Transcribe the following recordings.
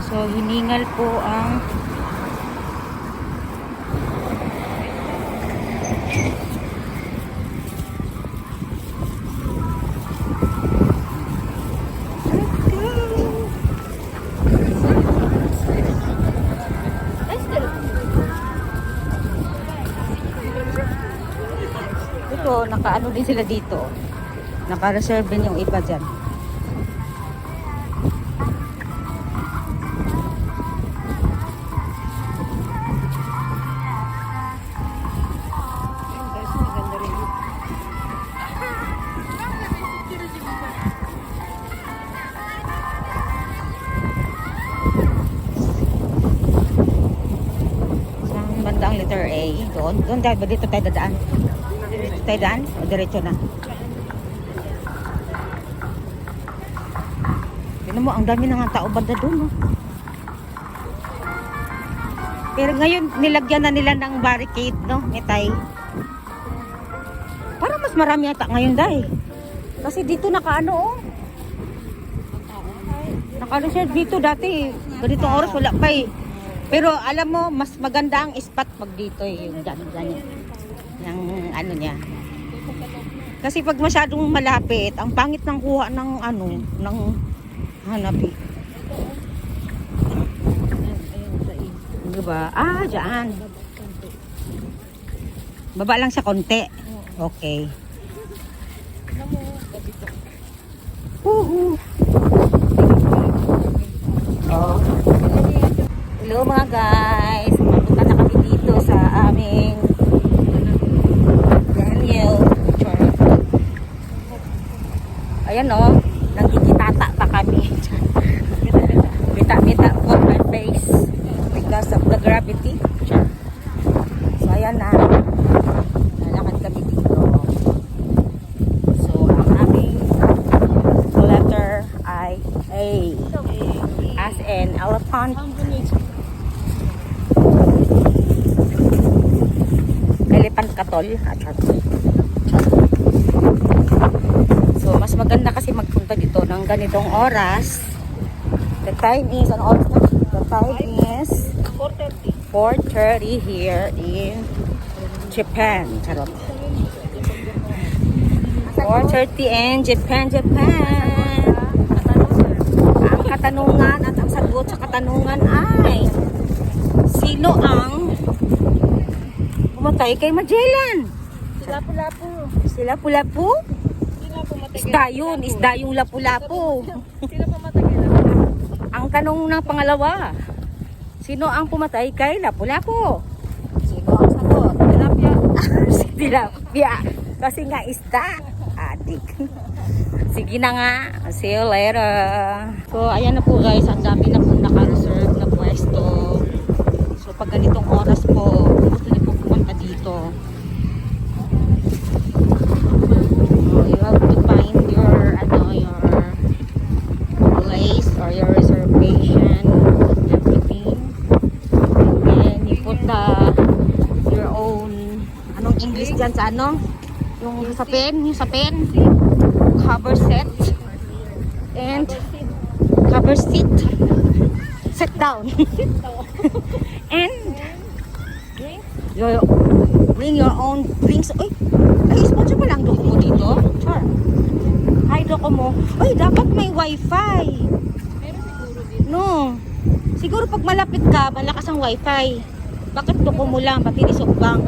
So, hiningal po ang ito, naka-ano din sila dito. Naka-reserve din yung iba dyan. Bandang letter A. Doon tayo ba dito tayo dadaan? Dito tayo daan? O diretso na? Tignan mo, ang dami na nga tao banda doon. No? Pero ngayon, nilagyan na nila ng barricade, no? Metay. Parang mas marami yata ngayon dahil. Kasi dito nakaano, oh. Naka-reserve dito dati. Ganitong oras wala pa eh. Pero alam mo, mas maganda ang spot pag dito eh, yung ganyan. Yung ano niya. Kasi pag masyadong malapit, ang pangit ng kuha ng ano, ng hanapi. Diba? Ah, dyan. Baba lang sa konti. Okay. Oh. Hello mga guys, mapunta na kami dito sa aming Daniel. Ayan o, nagkikitata pa kami. Bita-bita for my face because of the gravity. So ayan na, lalakad kami dito. So ang aming letter I A as in elephant. Elephant katol. So, mas maganda kasi magpunta dito ng ganitong oras. The time is, ano oras na? The time is 4:30 here in Japan. Charot. 4:30 in Japan. Ang katanungan at ang sagot sa katanungan ay sino ang pumatay kay Magellan? Si Lapu-Lapu? Isda yun, isda yung Lapu-Lapu. Ang tanong ng pangalawa, sino ang pumatay kay Lapu-Lapu? Sino ang sagot? Tilapia. Si Tilapia. Kasi nga isda. Adik. Sige na nga. See you later. So, ayan na po guys. Ang dami na po naka-reserve na pwesto. So, pag ganitong oras po, gusto niyo po pumunta dito. So, you have to find your, your place or your reservation, everything. And then, you put your own, anong English dyan sa ano? Yung sa pen, cover set, and cover seat, sit down, and bring your own drinks. Uy, ay, sponsor pa lang Docomo dito. Sure. Hi, Docomo. Uy, dapat may wifi. No. Siguro pag malapit ka, malakas ang wifi. Bakit Docomo lang, pati ni Softbank?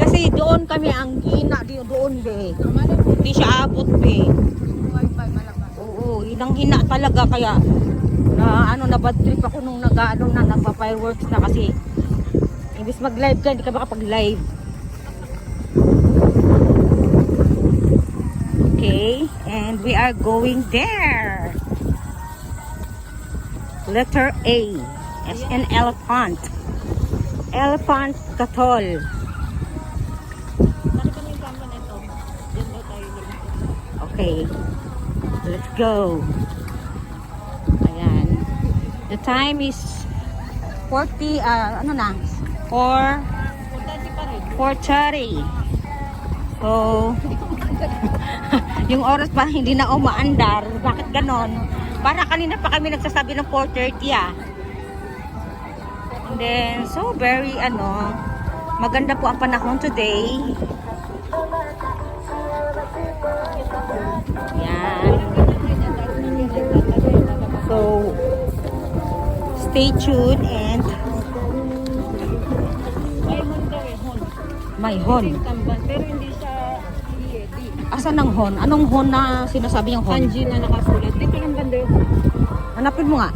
Kasi doon kami ang hina doon be. Hindi siya abot be. Oo, hinang-hina talaga kaya na na bad trip ako nung nagpa-fireworks na kasi imbis mag-live ka, hindi ka makapag-live. Okay, and we are going there. Letter A as in elephant. Elephant Katol. Okay, let's go. Ayan. The time is 4:30. So, Yung oras pa hindi na umaandar. Bakit ganon? Para kanina pa kami nagsasabi ng 4:30 ah. And then, so very maganda po ang panahon today. Yan. So, stay tuned and may hon. Pero hindi siya EAD. Asan ang hon? Anong hon na sinasabi yung hon? Kanji na nakasulat. Dito lang banda yung Hanapin mo nga.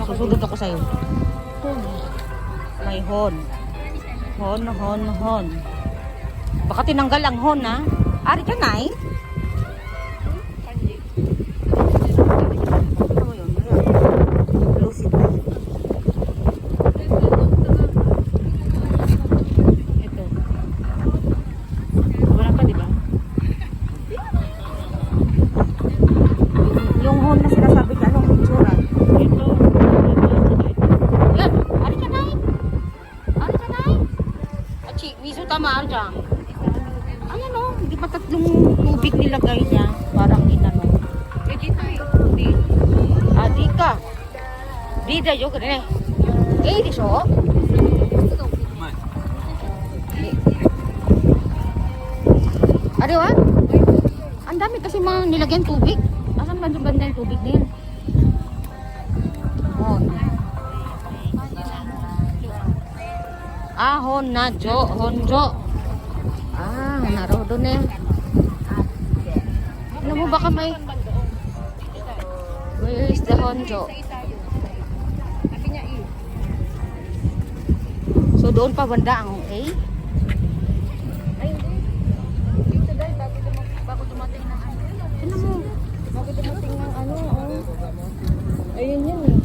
Susugod ako sa'yo. May hon. Hon. Baka tinanggal ang hon ha. Ari ka na eh. kanji. Ano mo yun? Lucid na. Ito. Wala pa, di ba? Yung hon na sinasabi ka, anong itsura? Ito. Yan! Ari ka na eh. Ari ka na eh. Achi, miso tama ari ka. Ayan o, hindi pa tatlong tubig nilagay niya. Parang inano. Eh, dito eh. Di. Di ka. Di da yo kare. Eh, di so. Ari wa? Ang dami kasi mga nilagyan tubig. Asan ba banda yung tubig na yan? Hon. Honjo. Narodo na yan. Ano mo baka may... Where is the honjo? Sabi niya eh. So doon pa banda ang A? Ay, hindi. Dito dahil bago dumating ng ano. Ano mo? Bago dumating ng ano, oh. Ayun yan eh.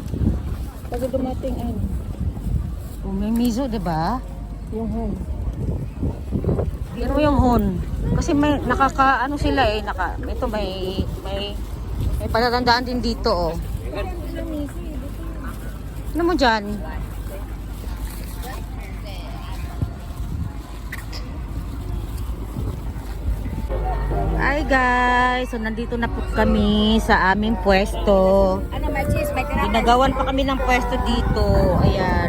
Bago dumating ano. Oh, may miso, diba? Yung home. Pero yung hon, kasi may nakaka sila eh, ito may palatandaan din dito oh. Ano mo diyan? Hi guys, so nandito na po kami sa aming pwesto. Ano, may cheese, may Ginagawan pa kami ng pwesto dito. Ayan.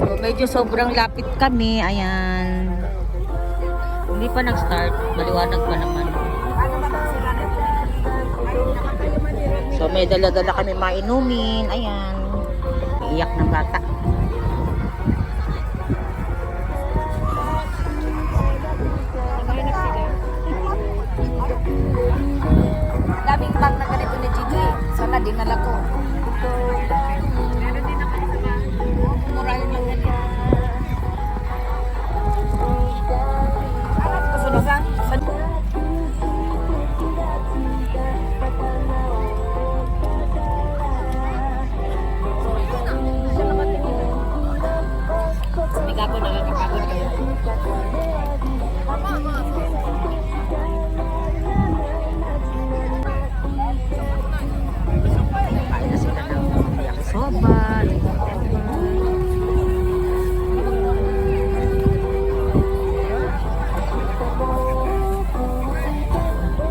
So medyo sobrang lapit kami. Ayan. Hindi pa nag-start. Maliwanag pa naman. So may dala-dala kami mainumin. Ayan. Iiyak ng bata. Daming bang na ganito ni Gigi. Sana dinala ko. Meron din ako sa bahay. Mura yung mga ganyan. Kasunod lang. May gago nakakapagod kayo. Kain na sila ng yakisoba.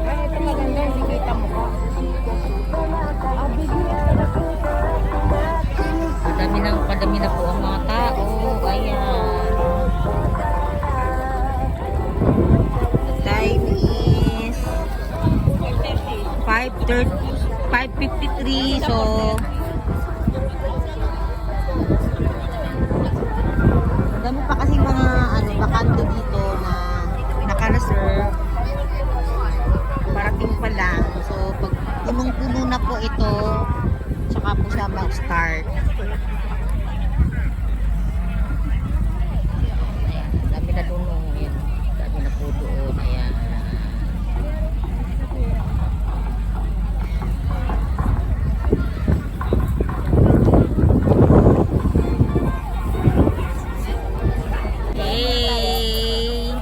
Ay, ito maganda. Hindi kita mo ka. Padami na po ang mga tao. Ayan. The time is 5:53. So dami pa kasi mga bakante dito na naka-reserve. Parating pa lang. So pag punong-puno na po ito, saka po siya mag-start. Ayan, dami na doon. Ayan, dami na po doon. Ayan. Hey!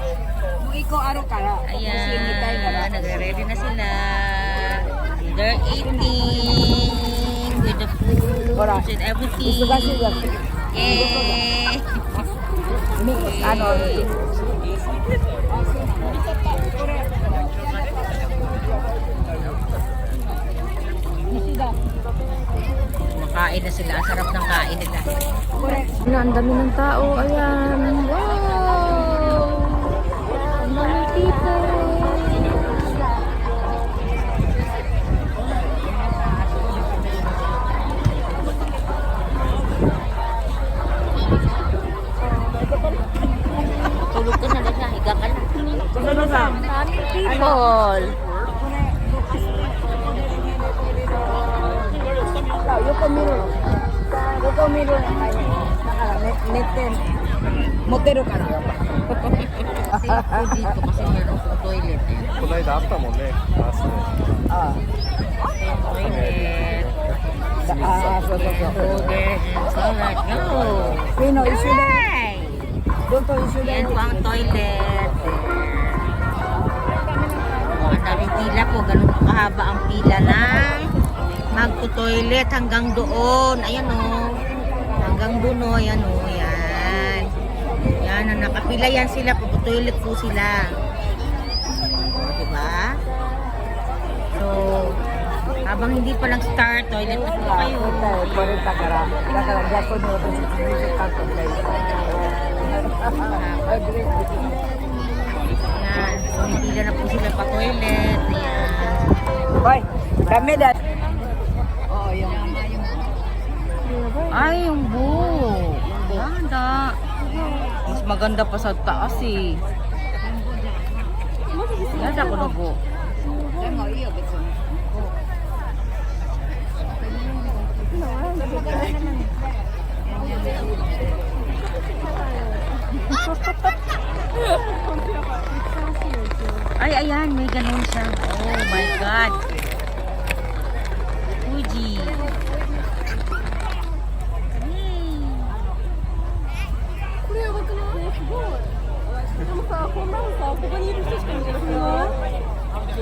Kung ikaw araw ka. Ayan, nagre-ready na sila. They're eating with the food and everything. Yay! Kain na sila. Ang sarap ng kain nila. Ang dami ng tao. Ayan. Wow! Ang dami people. Tulog ka na lang. Higa ka na. People. Yoko miro na kayo. Neten. Motero ka na. Dito kasi meron pong toilet. この間あったもんね。あ、そう。 Toilet. So. Order and salad. Go! Sino, issue na. Hi! Doon to issue na. Yan po ang toilet. Oh, ang daming pila po. Ganun po kahaba ang pila ng magto-toilet hanggang doon. Ayan o. Hanggang doon o. Ayan o. Yan. Yan. Nakapila yan sila. Puputoilet po sila. O, diba? So, habang hindi pa lang start, toilet na po kayo. Korita ka ra. Daka gasto mo to sa music ka to play. Yan. So, pila na po sila pa toilet. Ayan. Hoy, kami dat. Oo, yung Ay, yung buo. Ganda. Mas maganda pa sa taas eh. Ganda ko na buo. Ay, ayan. May ganun siya. Oh my God. Fuji.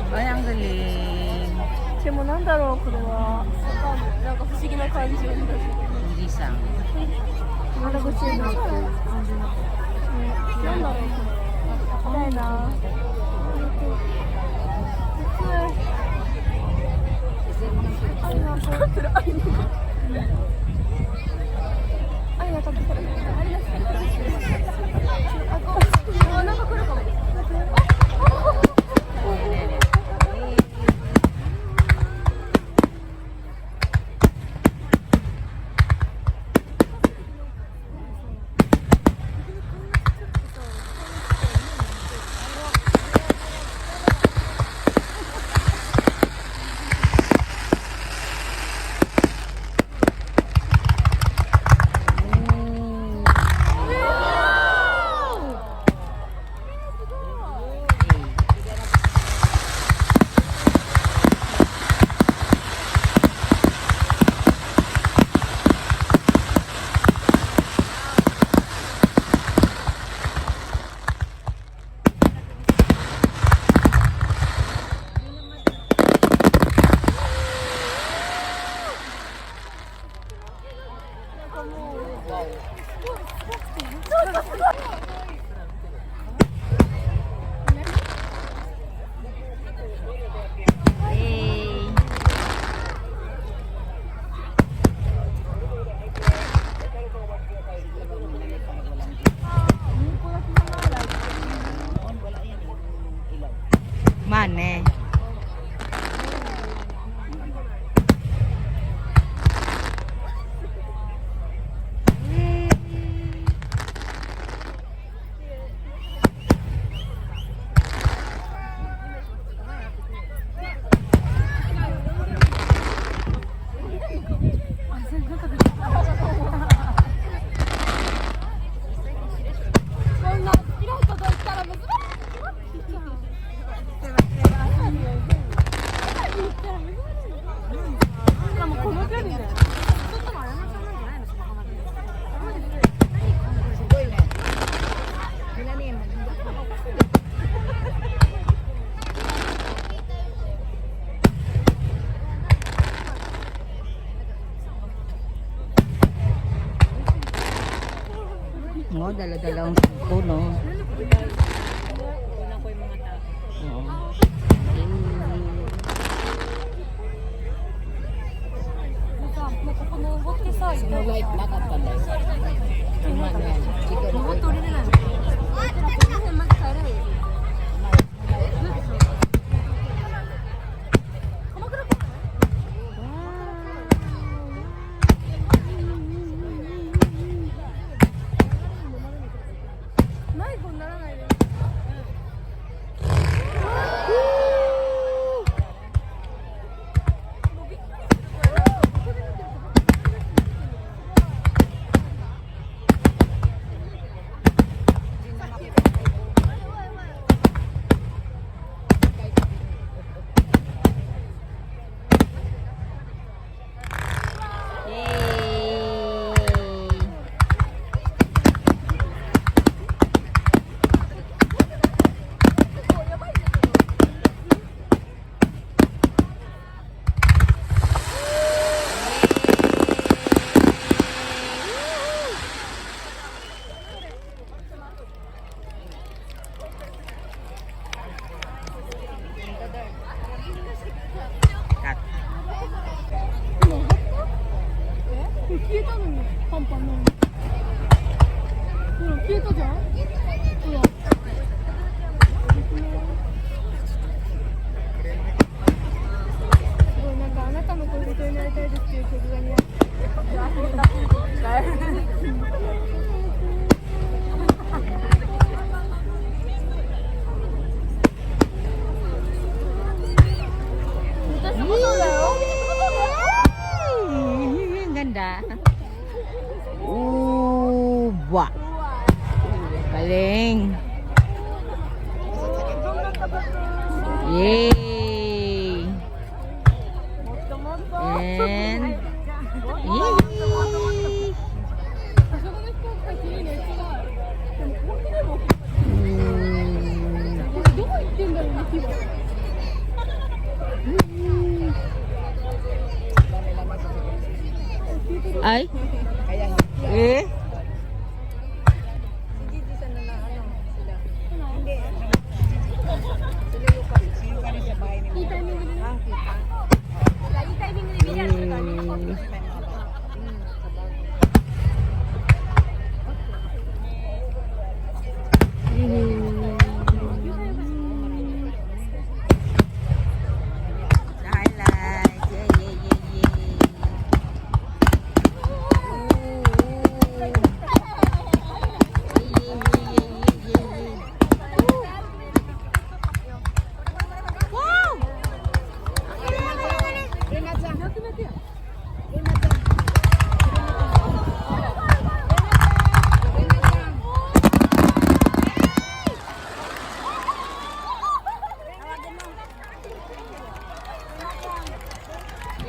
Ay, ang galing. でもなんだろうこれは。わかんない。なんか不思議な感じ。 Fuji-san. まだご注文。なんだろう。行きたいな。あいなかかってる。あいなか。あいなかかってる。あいなか。あ、なんか来るかも。Mane. Oh, dala-dalawang puno. Oo. パンパンのほら消えたじゃんほらすごいなんかあなたの恋人になりたいですっていう曲が似合って私もそうだよ Ang ganda. Wah. Galing. Yay. And yay. そこの飛行機が綺麗なやつがでも本気でもこれどこ行ってんだろうね火は Ay? Eh?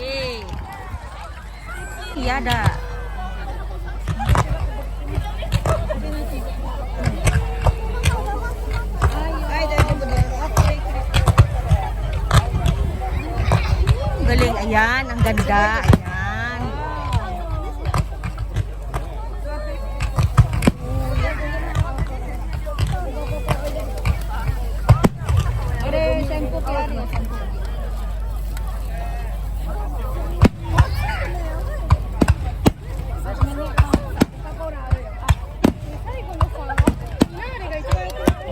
Yay. Iya ada. Galing, ayan, ang ganda, ayan.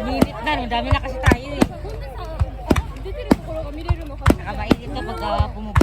Minit na, no? Dami na kasi tayo eh. 出てるところが見れるの初めて Nakamainit to pagka pumupunta.